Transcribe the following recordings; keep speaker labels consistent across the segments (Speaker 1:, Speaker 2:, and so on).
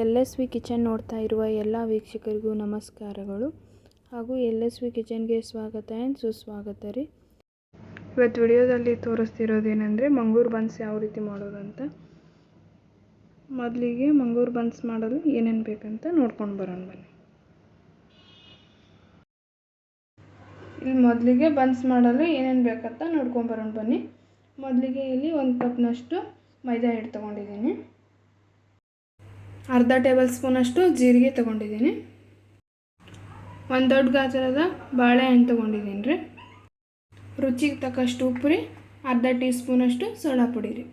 Speaker 1: LSV kitchen ನೋಡ್ತಾ ಇರುವ ಎಲ್ಲ ವೀಕ್ಷಕರಿಗೂ ನಮಸ್ಕಾರಗಳು ಹಾಗೂ LSV ಕಿಚನ್ಗೆ ಸ್ವಾಗತ ಆ್ಯಂಡ್ ಸುಸ್ವಾಗತ ರೀ. ಇವತ್ತು ವಿಡಿಯೋದಲ್ಲಿ ತೋರಿಸ್ತಿರೋದೇನೆಂದರೆ ಮಂಗೂರು ಬನ್ಸ್ ಯಾವ ರೀತಿ ಮಾಡೋದಂತ. ಮೊದಲಿಗೆ ಮಂಗೂರು ಬನ್ಸ್ ಮಾಡಲು ಏನೇನು ಬೇಕಂತ ನೋಡ್ಕೊಂಡು ಬರೋಣ ಬನ್ನಿ. ಇಲ್ಲಿ ಮೊದಲಿಗೆ ಬನ್ಸ್ ಮಾಡಲು ಏನೇನು ಬೇಕಂತ ನೋಡ್ಕೊಂಡು ಬರೋಣ ಬನ್ನಿ. ಮೊದಲಿಗೆ ಇಲ್ಲಿ 1 ಕಪ್ನಷ್ಟು ಮೈದಾ ಹಿಟ್ಟು ತೊಗೊಂಡಿದ್ದೀನಿ. ಅರ್ಧ ಟೇಬಲ್ ಸ್ಪೂನಷ್ಟು ಜೀರಿಗೆ ತೊಗೊಂಡಿದ್ದೀನಿ. ಒಂದು ದೊಡ್ಡ ಗಾತ್ರದ ಬಾಳೆಹಣ್ಣು ತೊಗೊಂಡಿದ್ದೀನಿ ರೀ. ರುಚಿಗೆ ತಕ್ಕಷ್ಟು ಉಪ್ಪು ರೀ. ಅರ್ಧ ಟೀ ಸ್ಪೂನಷ್ಟು ಸೋಡಾ ಪುಡಿ ರೀ.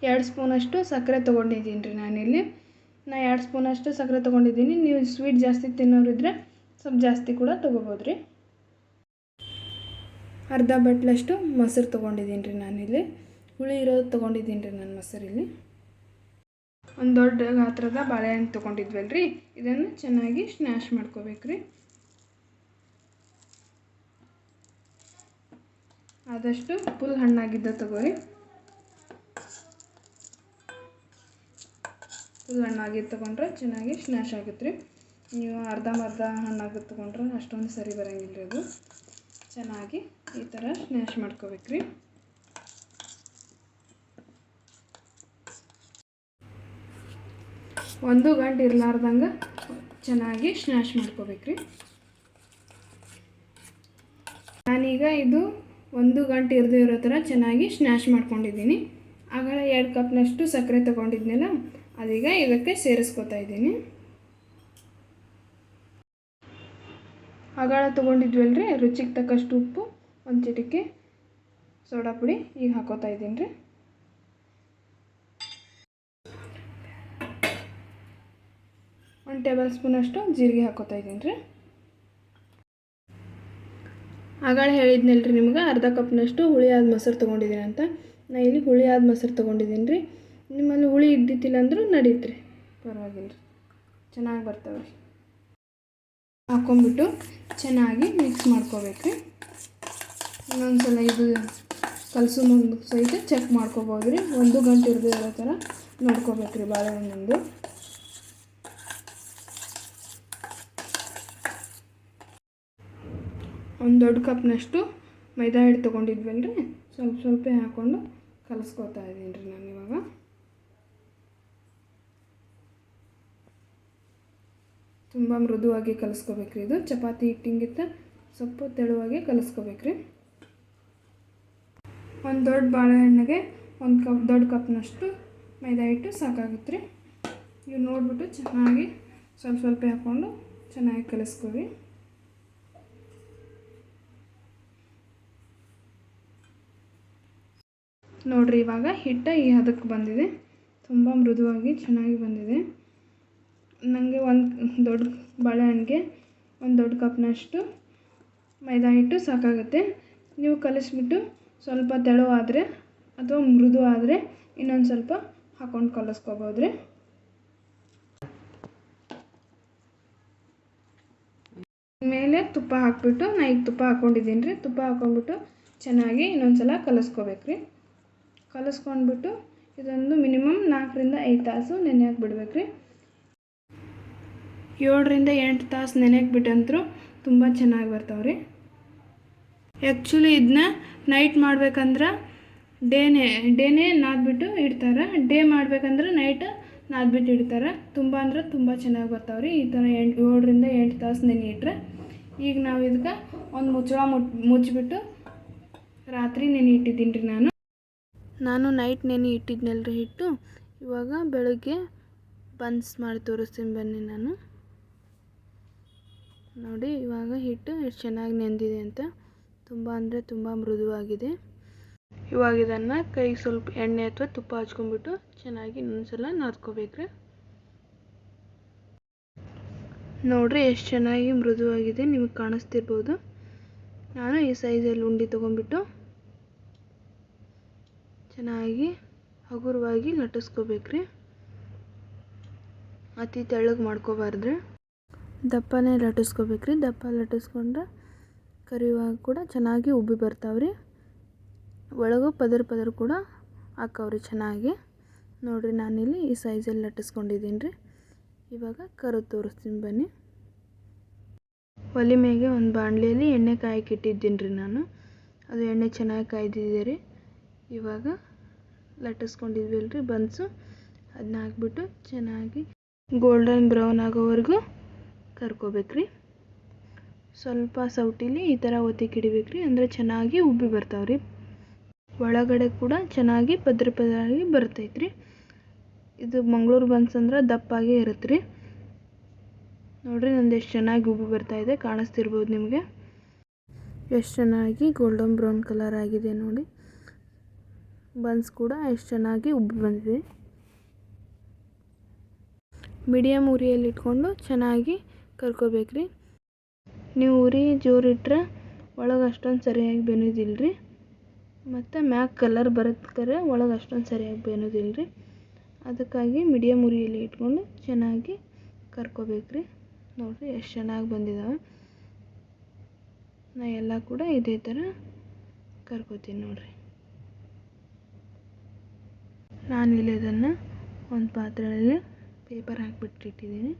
Speaker 1: 2 ಸ್ಪೂನಷ್ಟು ಸಕ್ಕರೆ ತೊಗೊಂಡಿದ್ದೀನಿ ರೀ. ನಾನಿಲ್ಲಿ 2 ಸ್ಪೂನಷ್ಟು ಸಕ್ಕರೆ ತೊಗೊಂಡಿದ್ದೀನಿ. ನೀವು ಸ್ವೀಟ್ ಜಾಸ್ತಿ ತಿನ್ನೋರಿದ್ರೆ ಸ್ವಲ್ಪ ಜಾಸ್ತಿ ಕೂಡ ತೊಗೋಬೋದು ರೀ. ಅರ್ಧ ಬಟ್ಲಷ್ಟು ಮೊಸರು ತೊಗೊಂಡಿದ್ದೀನಿ ರೀ. ನಾನಿಲ್ಲಿ ಹುಳಿ ಇರೋದು ತೊಗೊಂಡಿದ್ದೀನಿ ರೀ ನಾನು ಮೊಸರಿಲ್ಲಿ. ಒಂದು ದೊಡ್ಡ ಗಾತ್ರದ ಬಾಳೆಹಣ್ಣು ತೊಗೊಂಡಿದ್ವಲ್ಲ ರೀ, ಇದನ್ನು ಚೆನ್ನಾಗಿ ಸ್ಮ್ಯಾಶ್ ಮಾಡ್ಕೋಬೇಕು ರೀ. ಆದಷ್ಟು ಫುಲ್ ಹಣ್ಣಾಗಿದ್ದ ತಗೋರಿ. ಫುಲ್ ಹಣ್ಣಾಗಿದ್ದು ತೊಗೊಂಡ್ರೆ ಚೆನ್ನಾಗಿ ಸ್ಮ್ಯಾಶ್ ಆಗುತ್ತೆ ರೀ. ನೀವು ಅರ್ಧಂಬರ್ಧ ಹಣ್ಣಾಗಿ ತೊಗೊಂಡ್ರೆ ಅಷ್ಟೊಂದು ಸರಿ ಬರೋಂಗಿಲ್ಲ ರೀ. ಅದು ಚೆನ್ನಾಗಿ ಈ ಥರ ಸ್ಮ್ಯಾಶ್ ಮಾಡ್ಕೋಬೇಕು ರೀ. ಒಂದು ಗಂಟೆ ಇರಲಾರ್ದಂಗೆ ಚೆನ್ನಾಗಿ ಸ್ಮ್ಯಾಶ್ ಮಾಡ್ಕೋಬೇಕು ರೀ. ನಾನೀಗ ಇದು 1 ಗಂಟೆ ಇರದೇ ಇರೋ ಥರ ಚೆನ್ನಾಗಿ ಸ್ಮ್ಯಾಶ್ ಮಾಡ್ಕೊಂಡಿದ್ದೀನಿ. ಆಗಳ 2 ಕಪ್ನಷ್ಟು ಸಕ್ಕರೆ ತೊಗೊಂಡಿದ್ನಲ್ಲ, ಅದೀಗ ಇದಕ್ಕೆ ಸೇರಿಸ್ಕೊತಾ ಇದ್ದೀನಿ. ಆಗಳ ತೊಗೊಂಡಿದ್ವಲ್ಲ ರೀ, ರುಚಿಗೆ ತಕ್ಕಷ್ಟು ಉಪ್ಪು, 1 ಚಿಟಿಕೆ ಸೋಡಾ ಪುಡಿ ಈಗ ಹಾಕೋತಾ ಇದ್ದೀನಿ ರೀ. 1 ಟೇಬಲ್ ಸ್ಪೂನಷ್ಟು ಜೀರಿಗೆ ಹಾಕೋತಾ ಇದ್ದೀನಿ ರೀ. ಆಗಳ ಹೇಳಿದ್ನಲ್ಲ ರೀ ನಿಮ್ಗೆ, ಅರ್ಧ ಕಪ್ನಷ್ಟು ಹುಳಿಯಾದ ಮೊಸರು ತೊಗೊಂಡಿದ್ದೀನಿ ಅಂತ. ನಾನು ಇಲ್ಲಿ ಹುಳಿಯಾದ ಮೊಸರು ತೊಗೊಂಡಿದ್ದೀನಿ ರೀ. ನಿಮ್ಮಲ್ಲಿ ಹುಳಿ ಇದ್ದಿದ್ದಿಲ್ಲ ಅಂದರೂ ನಡೀತು ರೀ, ಪರವಾಗಿಲ್ಲ ರೀ, ಚೆನ್ನಾಗಿ ಬರ್ತವೆ ರೀ. ಹಾಕ್ಕೊಂಬಿಟ್ಟು ಚೆನ್ನಾಗಿ ಮಿಕ್ಸ್ ಮಾಡ್ಕೋಬೇಕು ರೀ. ಇನ್ನೊಂದು ಸಲ ಇದು ಕಲಸು ಮುಂದೆ ಸಹಿತ ಚೆಕ್ ಮಾಡ್ಕೋಬೋದು ರೀ. 1 ಗಂಟೆ ಇರದೇ ಇರೋ ಥರ ನೋಡ್ಕೋಬೇಕು ರೀ ಬಾಳೆಹಣ್ಣಿಂದು. ಒಂದು ದೊಡ್ಡ ಕಪ್ನಷ್ಟು ಮೈದಾ ಹಿಟ್ಟು ತೊಗೊಂಡಿದ್ವಲ್ಲ ರೀ, ಸ್ವಲ್ಪ ಹಾಕ್ಕೊಂಡು ಕಲಿಸ್ಕೊತಾ ಇದ್ದೀನಿ ರೀ ನಾನು ಇವಾಗ. ತುಂಬ ಮೃದುವಾಗಿ ಕಲಿಸ್ಕೋಬೇಕು ರೀ. ಇದು ಚಪಾತಿ ಹಿಟ್ಟಿಂಗಿಂತ ಸ್ವಲ್ಪ ತೆಳುವಾಗಿ ಕಲಿಸ್ಕೋಬೇಕು ರೀ. ಒಂದು ದೊಡ್ಡ ಬಾಳೆಹಣ್ಣಿಗೆ ದೊಡ್ಡ ಕಪ್ನಷ್ಟು ಮೈದಾ ಹಿಟ್ಟು ಸಾಕಾಗುತ್ತೆ ರೀ. ಇವು ನೋಡಿಬಿಟ್ಟು ಚೆನ್ನಾಗಿ ಸ್ವಲ್ಪ ಹಾಕ್ಕೊಂಡು ಚೆನ್ನಾಗಿ ಕಲಿಸ್ಕೊರಿ. ನೋಡಿರಿ, ಇವಾಗ ಹಿಟ್ಟು ಈ ಹದಕ್ಕೆ ಬಂದಿದೆ. ತುಂಬ ಮೃದುವಾಗಿ ಚೆನ್ನಾಗಿ ಬಂದಿದೆ. ನನಗೆ ಒಂದು ದೊಡ್ಡ ಬಾಳೆಹಣ್ಣಿಗೆ 1 ದೊಡ್ಡ ಕಪ್ನಷ್ಟು ಮೈದಾ ಹಿಟ್ಟು ಸಾಕಾಗುತ್ತೆ. ನೀವು ಕಲಿಸ್ಬಿಟ್ಟು ಸ್ವಲ್ಪ ತೆಳು ಆದರೆ ಅಥವಾ ಮೃದು ಆದರೆ ಇನ್ನೊಂದು ಸ್ವಲ್ಪ ಹಾಕ್ಕೊಂಡು ಕಲಿಸ್ಕೋಬೋದು ರೀ. ಮೇಲೆ ತುಪ್ಪ ಹಾಕ್ಬಿಟ್ಟು, ನಾನು ಈಗ ತುಪ್ಪ ಹಾಕ್ಕೊಂಡಿದ್ದೀನಿ ರೀ. ತುಪ್ಪ ಹಾಕ್ಕೊಂಡ್ಬಿಟ್ಟು ಚೆನ್ನಾಗಿ ಇನ್ನೊಂದು ಸಲ ಕಲಿಸ್ಕೋಬೇಕು ರೀ. ಕಲಿಸ್ಕೊಂಡ್ಬಿಟ್ಟು ಇದೊಂದು ಮಿನಿಮಮ್ 4 ರಿಂದ 5 ತಾಸು ನೆನೆಯಕ್ಕೆ ಬಿಡ್ಬೇಕು ರೀ. 7 ರಿಂದ 8 ತಾಸು ನೆನೆಯಕ್ಕೆ ಬಿಟ್ಟಂತರೂ ತುಂಬ ಚೆನ್ನಾಗಿ ಬರ್ತಾವೆ ರೀ. ಆ್ಯಕ್ಚುಲಿ ಇದನ್ನ ನೈಟ್ ಮಾಡ್ಬೇಕಂದ್ರೆ ಡೇನೇ ನಾದ್ಬಿಟ್ಟು ಇಡ್ತಾರೆ. ಡೇ ಮಾಡ್ಬೇಕಂದ್ರೆ ನೈಟ್ ನಾದ್ಬಿಟ್ಟು ಇಡ್ತಾರೆ. ತುಂಬ ಅಂದ್ರೆ ತುಂಬ ಚೆನ್ನಾಗಿ ಬರ್ತಾವೆ ರೀ. ಈ ಥರ 7 ರಿಂದ 8 ತಾಸು ನೆನೆ ಇಟ್ಟರೆ. ಈಗ ನಾವು ಇದಕ್ಕೆ ಒಂದು ಮುಚ್ಚಳ ಮುಚ್ಚಿಬಿಟ್ಟು ರಾತ್ರಿ ನೆನೆ ಇಟ್ಟಿದ್ದೀನಿ ರೀ. ನಾನು ನೈಟ್ ನೆನೆ ಇಟ್ಟಿದ್ನಲ್ಲ ರೀ ಹಿಟ್ಟು. ಇವಾಗ ಬೆಳಗ್ಗೆ ಬನ್ಸ್ ಮಾಡಿ ತೋರಿಸ್ತೀನಿ ಬನ್ನಿ. ನಾನು ನೋಡಿ ಇವಾಗ ಹಿಟ್ಟು ಎಷ್ಟು ಚೆನ್ನಾಗಿ ನೆಂದಿದೆ ಅಂತ. ತುಂಬ ಅಂದರೆ ತುಂಬ ಮೃದುವಾಗಿದೆ. ಇವಾಗ ಇದನ್ನು ಕೈಗೆ ಸ್ವಲ್ಪ ಎಣ್ಣೆ ಅಥವಾ ತುಪ್ಪ ಹಚ್ಕೊಂಡ್ಬಿಟ್ಟು ಚೆನ್ನಾಗಿ ಇನ್ನೊಂದ್ಸಲ ನಾದ್ಕೋಬೇಕ್ರಿ. ನೋಡಿರಿ ಎಷ್ಟು ಚೆನ್ನಾಗಿ ಮೃದುವಾಗಿದೆ, ನಿಮಗೆ ಕಾಣಿಸ್ತಿರ್ಬೋದು. ನಾನು ಈ ಸೈಜಲ್ಲಿ ಉಂಡೆ ತೊಗೊಂಡ್ಬಿಟ್ಟು ಚೆನ್ನಾಗಿ ಹಗುರವಾಗಿ ಲಟ್ಟಿಸ್ಕೋಬೇಕ್ರಿ. ಅತಿ ತೆಳ್ಳಗೆ ಮಾಡ್ಕೋಬಾರ್ದ್ರಿ, ದಪ್ಪನೇ ಲಟ್ಟಿಸ್ಕೋಬೇಕ್ರಿ. ದಪ್ಪ ಲಟ್ಟಿಸ್ಕೊಂಡ್ರೆ ಕರಿಯುವಾಗ ಕೂಡ ಚೆನ್ನಾಗಿ ಉಬ್ಬಿ ಬರ್ತಾವ್ರಿ. ಒಳಗೂ ಪದರ ಕೂಡ ಹಾಕವ್ರಿ ಚೆನ್ನಾಗಿ. ನೋಡಿರಿ ನಾನಿಲ್ಲಿ ಈ ಸೈಜಲ್ಲಿ ಲಟ್ಟಿಸ್ಕೊಂಡಿದ್ದೀನಿ ರೀ. ಇವಾಗ ಕರು ತೋರಿಸ್ತೀನಿ ಬನ್ನಿ. ಒಲೆ ಮೇಗೆ ಒಂದು ಬಾಣಲೆಯಲ್ಲಿ ಎಣ್ಣೆ ಕಾಯಕ್ಕೆ ಇಟ್ಟಿದ್ದೀನಿ ರೀ ನಾನು. ಅದು ಎಣ್ಣೆ ಚೆನ್ನಾಗಿ ಕಾಯ್ದಿದೆ ರೀ. ಇವಾಗ ಲಟ್ಟಿಸ್ಕೊಂಡಿದ್ವಲ್ರಿ ಬನ್ಸು, ಅದನ್ನ ಹಾಕ್ಬಿಟ್ಟು ಚೆನ್ನಾಗಿ ಗೋಲ್ಡನ್ ಬ್ರೌನ್ ಆಗೋವರೆಗೂ ಕರ್ಕೋಬೇಕ್ರಿ. ಸ್ವಲ್ಪ ಸೌಟಿಲಿ ಈ ಥರ ಒತ್ತಿಕಿಡಿಬೇಕ್ರಿ, ಅಂದರೆ ಚೆನ್ನಾಗಿ ಉಬ್ಬಿ ಬರ್ತಾವ್ರಿ. ಒಳಗಡೆ ಕೂಡ ಚೆನ್ನಾಗಿ ಪದರಾಗಿ ಬರ್ತೈತ್ರಿ. ಇದು ಮಂಗಳೂರು ಬನ್ಸ್ ಅಂದ್ರೆ ದಪ್ಪಾಗೇ ಇರುತ್ತೆ ರೀ. ನೋಡಿರಿ ನಂದು ಎಷ್ಟು ಚೆನ್ನಾಗಿ ಉಬ್ಬಿ ಬರ್ತಾಯಿದೆ, ಕಾಣಿಸ್ತಿರ್ಬೋದು ನಿಮಗೆ. ಎಷ್ಟು ಚೆನ್ನಾಗಿ ಗೋಲ್ಡನ್ ಬ್ರೌನ್ ಕಲರ್ ಆಗಿದೆ ನೋಡಿ. ಬನ್ಸ್ ಕೂಡ ಎಷ್ಟು ಚೆನ್ನಾಗಿ ಉಬ್ಬಿ ಬಂದಿದೆ. ಮೀಡಿಯಮ್ ಉರಿಯಲ್ಲಿ ಇಟ್ಕೊಂಡು ಚೆನ್ನಾಗಿ ಕರ್ಕೋಬೇಕ್ರಿ. ನೀವು ಉರಿ ಜೋರಿಟ್ರೆ ಒಳಗೆ ಅಷ್ಟೊಂದು ಸರಿಯಾಗಿ ಬೆನ್ನೋದಿಲ್ಲ ರೀ, ಮತ್ತು ಮ್ಯಾಕ್ ಕಲರ್ ಬರೋದಕ್ಕೆ ಒಳಗೆ ಅಷ್ಟೊಂದು ಸರಿಯಾಗಿ ಬೆನ್ನೋದಿಲ್ಲ ರೀ. ಅದಕ್ಕಾಗಿ ಮೀಡಿಯಮ್ ಉರಿಯಲ್ಲಿ ಇಟ್ಕೊಂಡು ಚೆನ್ನಾಗಿ ಕರ್ಕೋಬೇಕ್ರಿ. ನೋಡಿರಿ ಎಷ್ಟು ಚೆನ್ನಾಗಿ ಬಂದಿದ್ದಾವೆ. ನಾ ಎಲ್ಲ ಕೂಡ ಇದೇ ಥರ ಕರ್ಕೋತೀನಿ ನೋಡಿರಿ. ನಾನಿಲ್ಲಿ ಇದನ್ನು ಒಂದು ಪಾತ್ರೆಯಲ್ಲಿ ಪೇಪರ್ ಹಾಕಿಬಿಟ್ಟಿಟ್ಟಿದ್ದೀನಿ,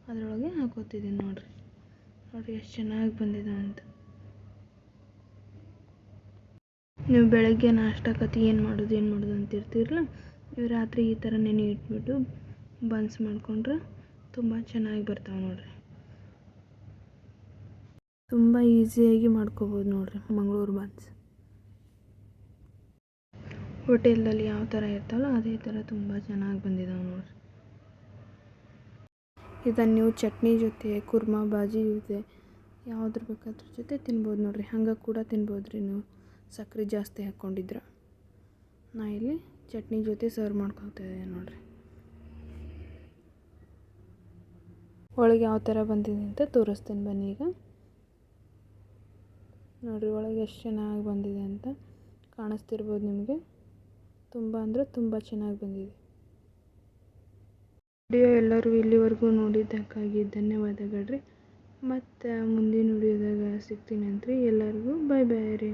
Speaker 1: ಅದರೊಳಗೆ ಹಾಕೋತಿದ್ದೀನಿ ನೋಡಿರಿ ಎಷ್ಟು ಚೆನ್ನಾಗಿ ಬಂದಿದೆ ಅಂತ. ನೀವು ಬೆಳಗ್ಗೆ ನಾಷ್ಟಕತಿ ಏನು ಮಾಡೋದು ಅಂತ ಇರ್ತೀರಲ್ಲ, ನೀವು ರಾತ್ರಿ ಈ ಥರ ನೆನೆ ಇಟ್ಬಿಟ್ಟು ಬನ್ಸ್ ಮಾಡಿಕೊಂಡ್ರೆ ತುಂಬ ಚೆನ್ನಾಗಿ ಬರ್ತಾವೆ ನೋಡಿರಿ. ತುಂಬ ಈಸಿಯಾಗಿ ಮಾಡ್ಕೋಬೋದು ನೋಡಿರಿ ಮಂಗಳೂರು ಬನ್ಸ್. ಹೋಟೆಲ್ದಲ್ಲಿ ಯಾವ ಥರ ಇರ್ತಾವಲ್ಲ ಅದೇ ಥರ ತುಂಬ ಚೆನ್ನಾಗಿ ಬಂದಿದ್ದಾವೆ ನೋಡಿರಿ. ಇದನ್ನು ನೀವು ಚಟ್ನಿ ಜೊತೆ, ಕುರ್ಮಾ ಬಾಜಿ ಜೊತೆ, ಯಾವುದ್ರ ಬೇಕಾದ್ರ ಜೊತೆ ತಿನ್ಬೋದು ನೋಡಿರಿ. ಹಂಗೆ ಕೂಡ ತಿನ್ಬೋದು ರೀ ನೀವು ಸಕ್ಕರೆ ಜಾಸ್ತಿ ಹಾಕ್ಕೊಂಡಿದ್ರೆ. ನಾ ಇಲ್ಲಿ ಚಟ್ನಿ ಜೊತೆ ಸರ್ವ್ ಮಾಡ್ಕೊತಾ ಇದ್ದೀನಿ ನೋಡಿರಿ. ಒಳಗೆ ಯಾವ ಥರ ಬಂದಿದೆ ಅಂತ ತೋರಿಸ್ತೀನಿ ಬನ್ನಿ. ಈಗ ನೋಡಿರಿ ಒಳಗೆ ಎಷ್ಟು ಚೆನ್ನಾಗಿ ಬಂದಿದೆ ಅಂತ ಕಾಣಿಸ್ತಿರ್ಬೋದು ನಿಮಗೆ. ತುಂಬ ಅಂದರೆ ತುಂಬ ಚೆನ್ನಾಗಿ ಬಂದಿದೆ. ವಿಡಿಯೋ ಎಲ್ಲರೂ ಇಲ್ಲಿವರೆಗೂ ನೋಡಿದ್ದಕ್ಕಾಗಿ ಧನ್ಯವಾದಗಳು ರೀ. ಮತ್ತು ಮುಂದಿನ ವಿಡಿಯೋದಾಗ ಸಿಗ್ತೀನಿ ಅಂತ್ರಿ. ಎಲ್ಲರಿಗೂ ಬಾಯ್ ಬಾಯ್ ರೀ.